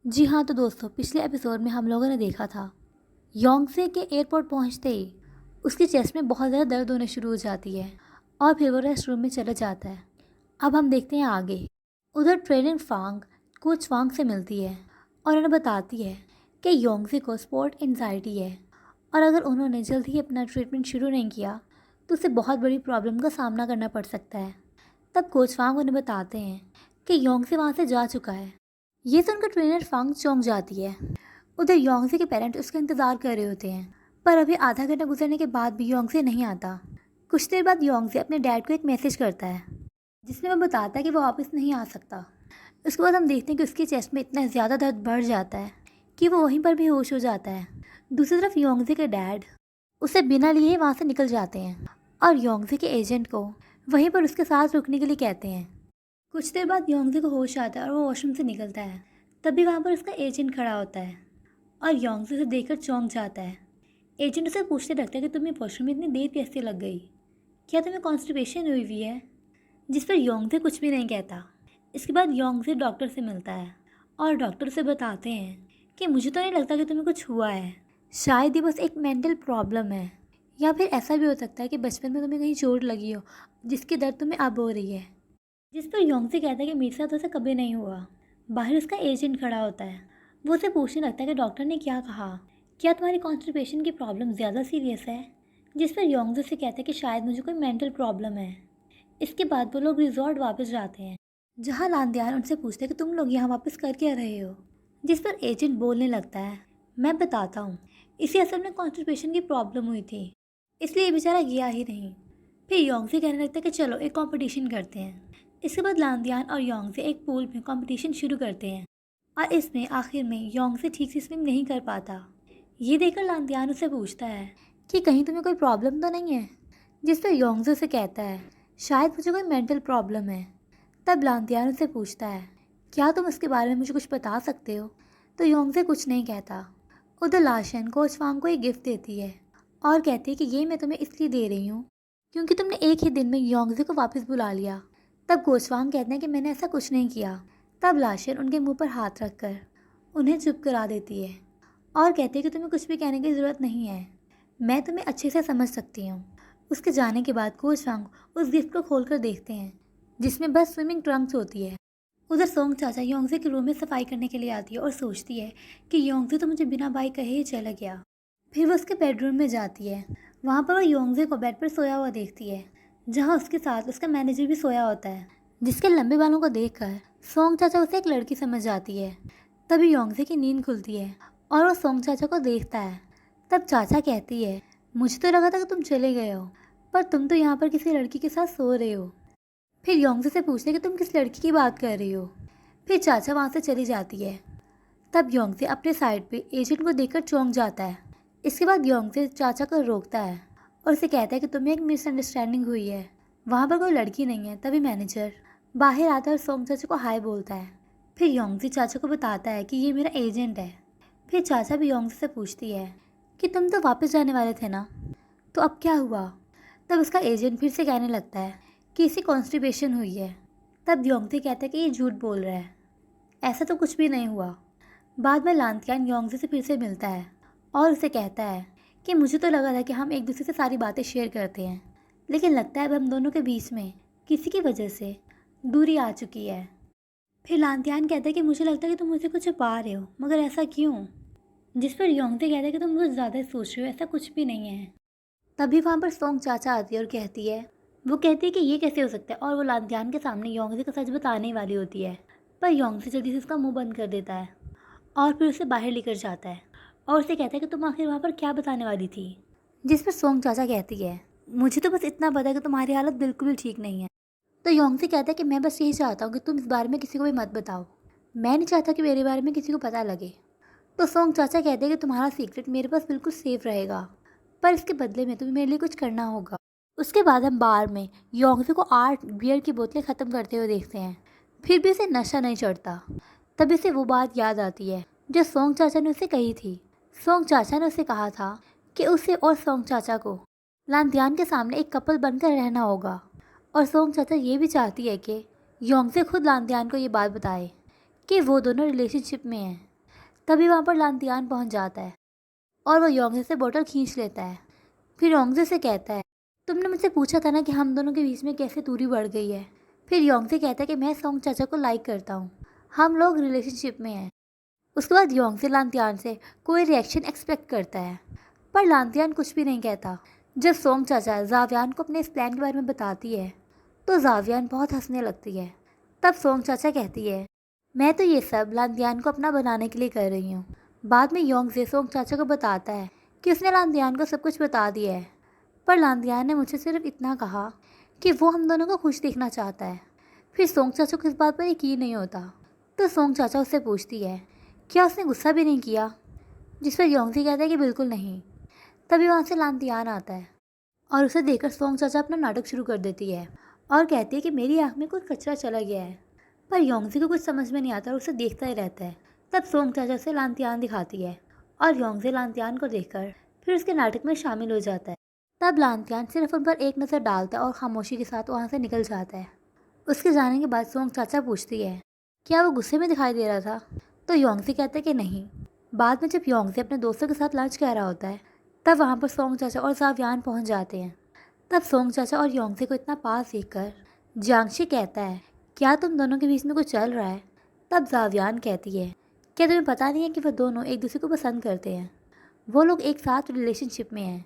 जी हाँ, तो दोस्तों पिछले एपिसोड में हम लोगों ने देखा था योंगसे के एयरपोर्ट पहुंचते ही उसकी चेस्ट में बहुत ज़्यादा दर्द होने शुरू हो जाती है और फिर वो रेस्ट रूम में चले जाता है। अब हम देखते हैं आगे। उधर ट्रेनर फांग कोच वांग से मिलती है और उन्हें बताती है कि योंगसे को स्पोर्ट एंजाइटी है और अगर उन्होंने जल्द ही अपना ट्रीटमेंट शुरू नहीं किया तो उसे बहुत बड़ी प्रॉब्लम का सामना करना पड़ सकता है। तब कोच वांग उन्हें बताते हैं कि योंगसे वहाँ से जा चुका है। ये सुनकर ट्रेनर फांग चौंक जाती है। उधर योंगसे के पेरेंट्स उसका इंतज़ार कर रहे होते हैं, पर अभी आधा घंटा गुजरने के बाद भी योंगसे नहीं आता। कुछ देर बाद योंगसे अपने डैड को एक मैसेज करता है जिसमें वो बताता है कि वो वापस नहीं आ सकता। उसके बाद हम देखते हैं कि उसकी चेस्ट में इतना ज़्यादा दर्द बढ़ जाता है कि वो वहीं पर भी होश हो जाता है। दूसरी तरफ योंगसे के डैड उसे बिना लिए ही वहाँ से निकल जाते हैं और योंगसे के एजेंट को वहीं पर उसके साथ रुकने के लिए कहते हैं। कुछ देर बाद योंगसे को होश आता है और वो वॉशरूम से निकलता है। तभी वहाँ पर उसका एजेंट खड़ा होता है और योंगसे उसे देखकर चौंक जाता है। एजेंट उसे पूछते लगता है कि तुम्हें वॉशरूम में इतनी देर कैसे लग गई, क्या तुम्हें कॉन्स्टिपेशन हुई है? जिस पर योंगसे कुछ भी नहीं कहता। इसके बाद योंगसे डॉक्टर से मिलता है और डॉक्टर उसे बताते हैं कि मुझे तो नहीं लगता कि तुम्हें कुछ हुआ है, शायद ये बस एक मेंटल प्रॉब्लम है, या फिर ऐसा भी हो सकता है कि बचपन में तुम्हें कहीं चोट लगी हो जिसकी दर्द तुम्हें अब हो रही है। जिस पर योंगसे कहता है कि मेरे साथ ऐसा कभी नहीं हुआ। बाहर उसका एजेंट खड़ा होता है। वो उसे पूछने लगता है कि डॉक्टर ने क्या कहा, क्या तुम्हारी कॉन्स्टिपेशन की प्रॉब्लम ज़्यादा सीरियस है? जिस पर योंगसे से कहता है कि शायद मुझे कोई मेंटल प्रॉब्लम है। इसके बाद वो लोग रिजॉर्ट वापस जाते हैं जहाँ लांदियान उनसे पूछते हैं कि तुम लोग यहाँ वापस कर क्या रहे हो। जिस पर एजेंट बोलने लगता है, मैं बताता हूँ, इसे असल में कॉन्स्टिपेशन की प्रॉब्लम हुई थी, इसलिए ये बेचारा गया ही नहीं। फिर योंगसे कहने लगता है कि चलो एक कंपटीशन करते हैं। इसके बाद लांदियान और योंगसे एक पूल में कंपटीशन शुरू करते हैं और इसमें आखिर में योंगसे ठीक से स्विम नहीं कर पाता। ये देखकर लांदियान उससे पूछता है कि कहीं तुम्हें कोई प्रॉब्लम तो नहीं है? जिस पर योंगसे से कहता है, शायद मुझे कोई मेंटल प्रॉब्लम है। तब लांदियान उससे पूछता है, क्या तुम उसके बारे में मुझे कुछ बता सकते हो? तो योंगसे कुछ नहीं कहता। उधर लाशन कोच वांग को एक गिफ्ट देती है और कहती है कि ये मैं तुम्हें इसलिए दे रही हूँ क्योंकि तुमने एक ही दिन में योंगसे को वापस बुला लिया। तब गोस्वांग कहते हैं कि मैंने ऐसा कुछ नहीं किया। तब लाशन उनके मुंह पर हाथ रखकर उन्हें चुप करा देती है और कहती है कि तुम्हें कुछ भी कहने की ज़रूरत नहीं है, मैं तुम्हें अच्छे से समझ सकती हूँ। उसके जाने के बाद गोस्वांग उस गिफ्ट को खोलकर देखते हैं जिसमें बस स्विमिंग ट्रंक्स होती है। उधर सोंग चाचा योंगसे के रूम में सफाई करने के लिए आती है और सोचती है कि योंगसे तो मुझे बिना बाई कहे ही चला गया। फिर वो उसके बेडरूम में जाती है। वहाँ पर वो योंगसे को बेड पर सोया हुआ देखती है जहाँ उसके साथ उसका मैनेजर भी सोया होता है, जिसके लंबे बालों को देखकर सोंग चाचा उसे एक लड़की समझ जाती है। तभी योंगसे की नींद खुलती है और वो सोंग चाचा को देखता है। तब चाचा कहती है, मुझे तो लगा था कि तुम चले गए हो, पर तुम तो यहाँ पर किसी लड़की के साथ सो रहे हो। फिर योंगसे से पूछते कि तुम किस लड़की की बात कर रही हो। फिर चाचा वहाँ से चली जाती है। तब योंगसे अपने साइड पे एजेंट को देखकर चौंक जाता है। इसके बाद योंगसे चाचा को रोकता है और उसे कहता है कि तुम्हें एक मिसअंडरस्टैंडिंग हुई है, वहाँ पर कोई लड़की नहीं है। तभी मैनेजर बाहर आता है और सोंग चाचा को हाय बोलता है। फिर योंगसे चाचा को बताता है कि ये मेरा एजेंट है। फिर चाचा भी योंगसे से पूछती है कि तुम तो वापस जाने वाले थे ना, तो अब क्या हुआ? तब उसका एजेंट फिर से कहने लगता है कि इसे कॉन्स्टिपेशन हुई है। तब योंगसे कहता है कि ये झूठ बोल रहा है, ऐसा तो कुछ भी नहीं हुआ। बाद में लांतियान योंगसे से फिर से मिलता है और उसे कहता है कि मुझे तो लगा था कि हम एक दूसरे से सारी बातें शेयर करते हैं, लेकिन लगता है अब हम दोनों के बीच में किसी की वजह से दूरी आ चुकी है। फिर लांतियान कहता है कि मुझे लगता है कि तुम मुझसे कुछ छुपा रहे हो, मगर ऐसा क्यों? जिस पर योंगसे कहता है कि तुम कुछ ज़्यादा सोच रहे हो, ऐसा कुछ भी नहीं है। तभी वहाँ पर सोंग चाचा आती है और वो कहती है कि ये कैसे हो सकता है, और वो लांतियान के सामने योंगसे को सच बताने वाली होती है, पर योंगसे जल्दी से उसका मुंह बंद कर देता है और फिर उसे बाहर लेकर जाता है और उसे कहता है कि तुम आखिर वहाँ पर क्या बताने वाली थी। जिस पर सोंग चाचा कहती है, मुझे तो बस इतना पता है कि तुम्हारी हालत बिल्कुल भी ठीक नहीं है। तो योंगसे कहता है कि मैं बस यही चाहता हूँ कि तुम इस बारे में किसी को भी मत बताओ, मैं नहीं चाहता कि मेरे बारे में किसी को पता लगे। तो सोंग चाचा कहते हैं कि तुम्हारा सीक्रेट मेरे पास बिल्कुल सेफ रहेगा, पर इसके बदले में तुम्हें मेरे लिए कुछ करना होगा। उसके बाद हम बार में योंगसे को 8 बियर की बोतलें ख़त्म करते हुए देखते हैं, फिर भी उसे नशा नहीं चढ़ता। तभी से वो बात याद आती है जो सोंग चाचा ने उसे कही थी। सोंग चाचा ने उसे कहा था कि उसे और सोंग चाचा को लांतियान के सामने एक कपल बनकर रहना होगा, और सोंग चाचा ये भी चाहती है कि योंगसे खुद लांतियान को ये बात बताए कि वो दोनों रिलेशनशिप में हैं। तभी वहाँ पर लांतियान पहुँच जाता है और वो योंगजे से बोतल खींच लेता है। फिर योंगजे से कहता है, तुमने मुझसे पूछा था ना कि हम दोनों के बीच में कैसे दूरी बढ़ गई है। फिर योंगजे कहता है कि मैं सोंग चाचा को लाइक करता हूँ, हम लोग रिलेशनशिप में हैं। उसके बाद योंगजे लांतियान से कोई रिएक्शन एक्सपेक्ट करता है, पर लांतियान कुछ भी नहीं कहता। जब सोंग चाचा जावियान को अपने इस प्लान के बारे में बताती है तो जावियान बहुत हंसने लगती है। तब सोंग चाचा कहती है, मैं तो ये सब लांतियान को अपना बनाने के लिए कर रही हूँ। बाद में योंगजे सोंग चाचा को बताता है कि उसने लांतियान को सब कुछ बता दिया है, पर लांतियान ने मुझे सिर्फ इतना कहा कि वो हम दोनों को खुश देखना चाहता है। फिर सोंग चाचा को इस बात पर यकीन नहीं होता, तो सोंग चाचा उससे पूछती है, क्या उसने गुस्सा भी नहीं किया? जिस पर योंगजे कहता है कि बिल्कुल नहीं। तभी वहाँ से लांतियान आता है और उसे देखकर सोंग चाचा अपना नाटक शुरू कर देती है और कहती है कि मेरी आँख में कुछ कचरा चला गया है। पर योंगजे को कुछ समझ में नहीं आता और उसे देखता ही रहता है। तब सोंग चाचा से लांतियान दिखाती है और योंगजे लांतियान को देखकर फिर उसके नाटक में शामिल हो जाता है। तब लांतियान सिर्फ उन पर एक नज़र डालता है और खामोशी के साथ वहाँ से निकल जाता है। उसके जाने के बाद सोंग चाचा पूछती है, क्या वो गुस्से में दिखाई दे रहा था? तो योंगजे कहता है कि नहीं। बाद में जब योंगजे अपने दोस्तों के साथ लंच कर रहा होता है तब वहाँ पर सोंग चाचा और जावियान पहुँच जाते हैं। तब सोंग चाचा और योंगजे को इतना पास देखकर जियांगशी कहता है, क्या तुम दोनों के बीच में कुछ चल रहा है? तब जावियान कहती है, क्या तुम्हें पता नहीं है कि वो दोनों एक दूसरे को पसंद करते हैं, वो लोग एक साथ रिलेशनशिप में हैं।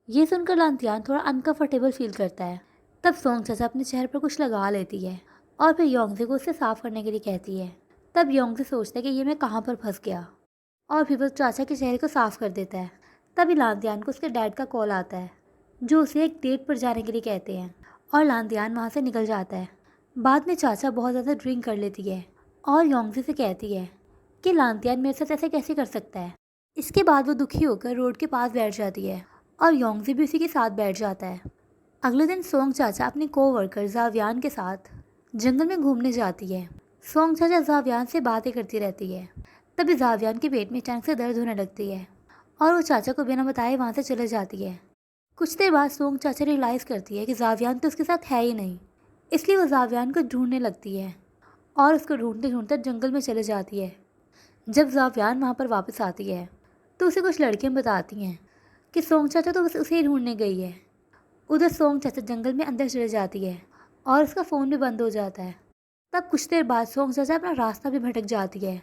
ये सुनकर लांतियान थोड़ा अनकंफर्टेबल फील करता है। तब सोंग चाचा अपने चेहरे पर कुछ लगा लेती है और फिर योंगजे को उससे साफ करने के लिए कहती है। तब योंगजे सोचता है कि ये मैं कहाँ पर फंस गया और फिर वो चाचा के चेहरे को साफ कर देता है। तभी लांतियान को उसके डैड का कॉल आता है जो उसे एक डेट पर जाने के लिए कहते हैं और लांतियान वहाँ से निकल जाता है। बाद में चाचा बहुत ज़्यादा ड्रिंक कर लेती है और योंगजे से कहती है कि लांतियान मेरे साथ ऐसे कैसे कर सकता है। इसके बाद वो दुखी होकर रोड के पास बैठ जाती है और योंगजे भी उसी के साथ बैठ जाता है। अगले दिन सोंग चाचा अपने कोवर्कर जावियान के साथ जंगल में घूमने जाती है। सोंग चाचा जावियान से बातें करती रहती है। तभी जावियान के पेट में अचानक से दर्द होने लगती है और वो चाचा को बिना बताए वहाँ से चले जाती है। कुछ देर बाद सोंग चाचा रियलाइज़ करती है कि जावियान तो उसके साथ है ही नहीं, इसलिए वो जावियान को ढूंढने लगती है और उसको ढूंढते ढूंढते जंगल में चले जाती है। जब जावियान वहाँ पर वापस आती है तो उसे कुछ लड़कियाँ बताती हैं कि सोंग चाचा तो बस उसे ही ढूंढने गई है। उधर सोंग चाचा जंगल में अंदर चले जाती है और उसका फ़ोन भी बंद हो जाता है। तब कुछ देर बाद सोंग चाचा अपना रास्ता भी भटक जाती है।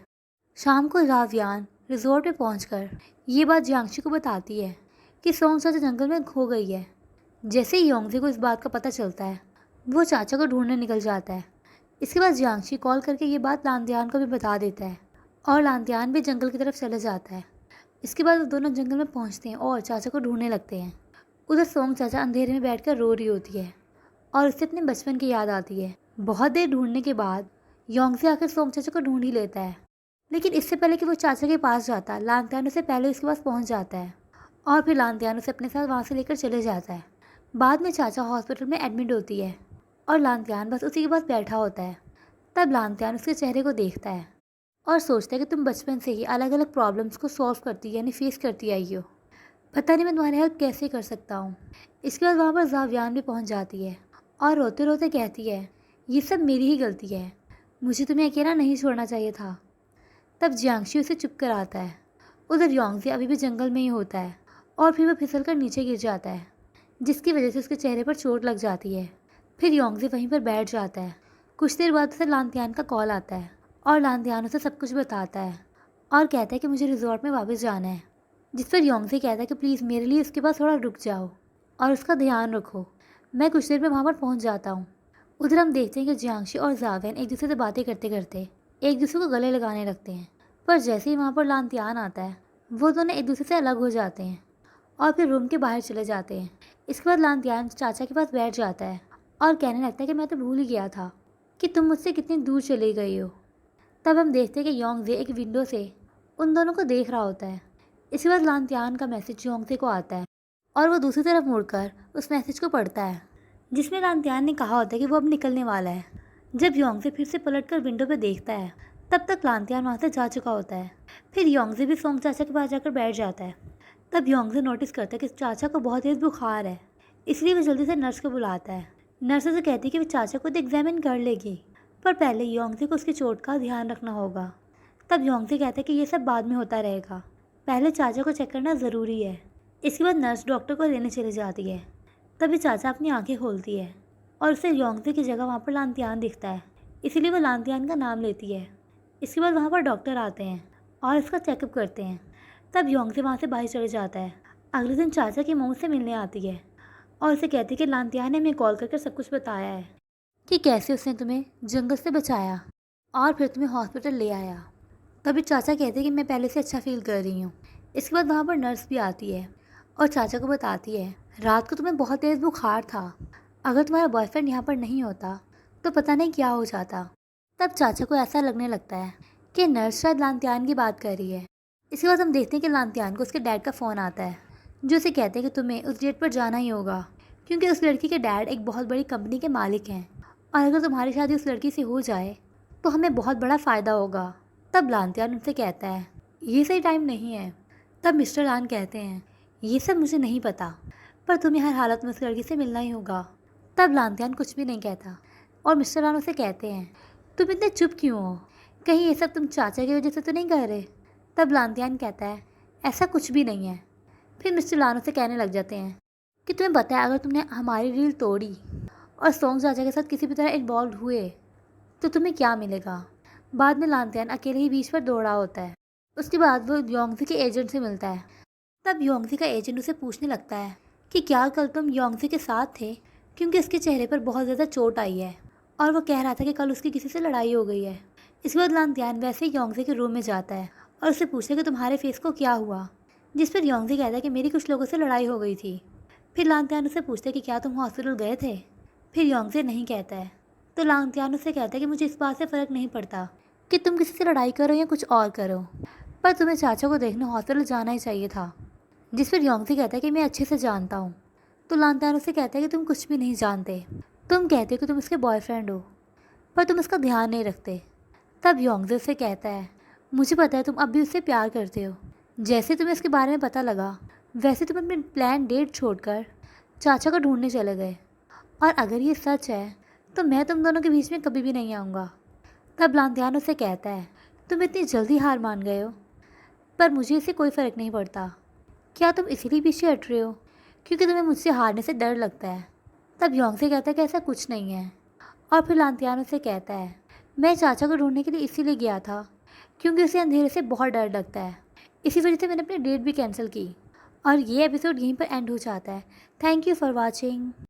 शाम को जावियान रिजोर्ट में पहुंचकर ये बात जियांगशी को बताती है कि सोंग चाचा जंगल में खो गई है। जैसे ही योंगजे को इस बात का पता चलता है वो चाचा को ढूंढने निकल जाता है। इसके बाद जियांगशी कॉल करके ये बात लांतियान को भी बता देता है और लांतियान भी जंगल की तरफ चले जाता है। इसके बाद वो दोनों जंगल में पहुंचते हैं और चाचा को ढूंढने लगते हैं। उधर सोंग चाचा अंधेरे में बैठकर रो रही होती है और उससे अपने बचपन की याद आती है। बहुत देर ढूंढने के बाद योंगजे आकर सोंग चाचा को ढूंढ ही लेता है, लेकिन इससे पहले कि वो चाचा के पास जाता लांतियान उससे पहले उसके पास पहुंच जाता है और फिर लांतियान उसे अपने साथ वहाँ से लेकर चले जाता है। बाद में चाचा हॉस्पिटल में एडमिट होती है और लांतियान बस उसी के पास बैठा होता है। तब लांतियान उसके चेहरे को देखता है और सोचता है कि तुम बचपन से ही अलग अलग प्रॉब्लम्स को सॉल्व करती यानी फेस करती आई हो, पता नहीं मैं तुम्हारी हेल्प कैसे कर सकता हूँ। इसके बाद वहाँ पर जावियान भी पहुँच जाती है और रोते रोते कहती है, ये सब मेरी ही गलती है, मुझे तुम्हें अकेला नहीं छोड़ना चाहिए था। तब जियांगशी उसे चुप कराता है। उधर योंगजे अभी भी जंगल में ही होता है और फिर वो फिसल कर नीचे गिर जाता है, जिसकी वजह से उसके चेहरे पर चोट लग जाती है। फिर योंगजे वहीं पर बैठ जाता है। कुछ देर बाद उसे लांतियान का कॉल आता है और लांतियान उसे सब कुछ बताता है और कहता है कि मुझे रिजॉर्ट में वापस जाना है। जिस पर योंगजे कहता है कि प्लीज़ मेरे लिए उसके पास थोड़ा रुक जाओ और उसका ध्यान रखो, मैं कुछ देर में वहाँ पर पहुँच जाता हूँ। उधर हम देखते हैं कि जियांगशी और जावियान एक दूसरे से बातें करते करते एक दूसरे को गले लगाने लगते हैं, पर जैसे ही वहाँ पर लांतियान आता है वो दोनों एक दूसरे से अलग हो जाते हैं और फिर रूम के बाहर चले जाते हैं। इसके बाद लांतियान चाचा के पास बैठ जाता है और कहने लगता है कि मैं तो भूल ही गया था कि तुम मुझसे कितनी दूर चली गई हो। तब हम देखते हैं कि योंगजे एक विंडो से उन दोनों को देख रहा होता है। इसके बाद लांतियान का मैसेज योंगजे को आता है और वो दूसरी तरफ मुड़कर उस मैसेज को पढ़ता है जिसमें लांतियान ने कहा होता है कि वो अब निकलने वाला है। जब योंगजे फिर से पलटकर विंडो पर देखता है तब तक लांतियान वहाँ से जा चुका होता है। फिर योंगजे भी सोंग चाचा के पास जाकर बैठ जाता है। तब योंगजे नोटिस करता है कि चाचा को बहुत तेज़ बुखार है, इसलिए वो जल्दी से नर्स को बुलाता है। नर्स उसे कहती है कि वो चाचा को एग्जामिन कर लेगी, पर पहले योंगजे को उसकी चोट का ध्यान रखना होगा। तब योंगसे कहता है कि ये सब बाद में होता रहेगा, पहले चाचा को चेक करना ज़रूरी है। इसके बाद नर्स डॉक्टर को लेने चली जाती है। तभी चाचा अपनी आंखें खोलती है और उसे योंगसे की जगह वहाँ पर लांतियान दिखता है, इसीलिए वो लांतियान का नाम लेती है। इसके बाद वहाँ पर डॉक्टर आते हैं और इसका चेकअप करते हैं। तब योंगसे वहाँ से बाहर चले जाता है। अगले दिन चाचा की मम्मी से मिलने आती है और उसे कहती है कि लांतियान ने हमें कॉल करके सब कुछ बताया है कि कैसे उसने तुम्हें जंगल से बचाया और फिर तुम्हें हॉस्पिटल ले आया। तभी चाचा कहते हैं कि मैं पहले से अच्छा फील कर रही हूँ। इसके बाद वहाँ पर नर्स भी आती है और चाचा को बताती है, रात को तुम्हें बहुत तेज़ बुखार था, अगर तुम्हारा बॉयफ्रेंड यहाँ पर नहीं होता तो पता नहीं क्या हो जाता। तब चाचा को ऐसा लगने लगता है कि नर्स शायद लांतियान की बात कर रही है। इसके बाद हम देखते हैं कि लांतियान को उसके डैड का फ़ोन आता है, जो उसे कहते हैं कि तुम्हें उस डेट पर जाना ही होगा, क्योंकि उस लड़की के डैड एक बहुत बड़ी कंपनी के मालिक हैं और अगर तुम्हारी शादी उस लड़की से हो जाए तो हमें बहुत बड़ा फ़ायदा होगा। तब लांतियान उनसे कहता है, ये सही टाइम नहीं है। तब मिस्टर लान कहते हैं, ये सब मुझे नहीं पता, पर तुम्हें हर हालत में उस लड़की से मिलना ही होगा। तब लांतियान कुछ भी नहीं कहता और मिस्टर लान उसे कहते हैं, तुम इतने चुप क्यों हो, कहीं ये सब तुम चाचा की वजह से तो नहीं कर रहे। तब लांतियान कहता है, ऐसा कुछ भी नहीं है। फिर मिस्टर लान उसे कहने लग जाते हैं कि तुम्हें पता है अगर तुमने हमारी रील तोड़ी और सोंग चाचा के साथ किसी भी तरह इन्वॉल्व हुए तो तुम्हें क्या मिलेगा। बाद में लांतियान अकेले ही बीच पर दौड़ा होता है। उसके बाद वो योंगसे के एजेंट से मिलता है। तब योंगसे का एजेंट उसे पूछने लगता है कि क्या कल तुम योंगसे के साथ थे, क्योंकि उसके चेहरे पर बहुत ज़्यादा चोट आई है और वो कह रहा था कि कल उसकी किसी से लड़ाई हो गई है। इसके बाद लांतियान वैसे ही योंगसे के रूम में जाता है और उससे पूछता है कि तुम्हारे फेस को क्या हुआ, जिस पर योंगसे कहता है कि मेरी कुछ लोगों से लड़ाई हो गई थी। फिर लांतियान उससे पूछता है कि क्या तुम हॉस्पिटल गए थे। फिर योंगसे नहीं कहता है। तो लांतियान उससे कहता है कि मुझे इस बात से फ़र्क नहीं पड़ता कि तुम किसी से लड़ाई करो या कुछ और करो, पर तुम्हें चाचा को देखने हॉस्पिटल जाना ही चाहिए था। जिस पर योंगसे कहता है कि मैं अच्छे से जानता हूँ। तो लांतियान उससे कहता है कि तुम कुछ भी नहीं जानते, तुम कहते हो कि तुम उसके बॉयफ्रेंड हो, पर तुम उसका ध्यान नहीं रखते। तब योंगसे उससे कहता है, मुझे पता है तुम अब भी उससे प्यार करते हो। जैसे तुम्हें इसके बारे में पता लगा वैसे तुम अपनी प्लान डेट छोड़कर चाचा को ढूंढने चले गए, और अगर ये सच है तो मैं तुम दोनों के बीच में कभी भी नहीं आऊँगा। तब लांतियान उससे कहता है, तुम इतनी जल्दी हार मान गए हो, पर मुझे इससे कोई फ़र्क नहीं पड़ता। क्या तुम इसीलिए पीछे हट रहे हो क्योंकि तुम्हें मुझसे हारने से डर लगता है। तब योंगसे कहता है कि ऐसा कुछ नहीं है। और फिर लांतियान उससे कहता है, मैं चाचा को ढूंढने के लिए इसीलिए गया था क्योंकि उसे अंधेरे से बहुत डर लगता है, इसी वजह से मैंने अपनी डेट भी कैंसिल की। और ये एपिसोड यहीं पर एंड हो जाता है। Thank you for watching.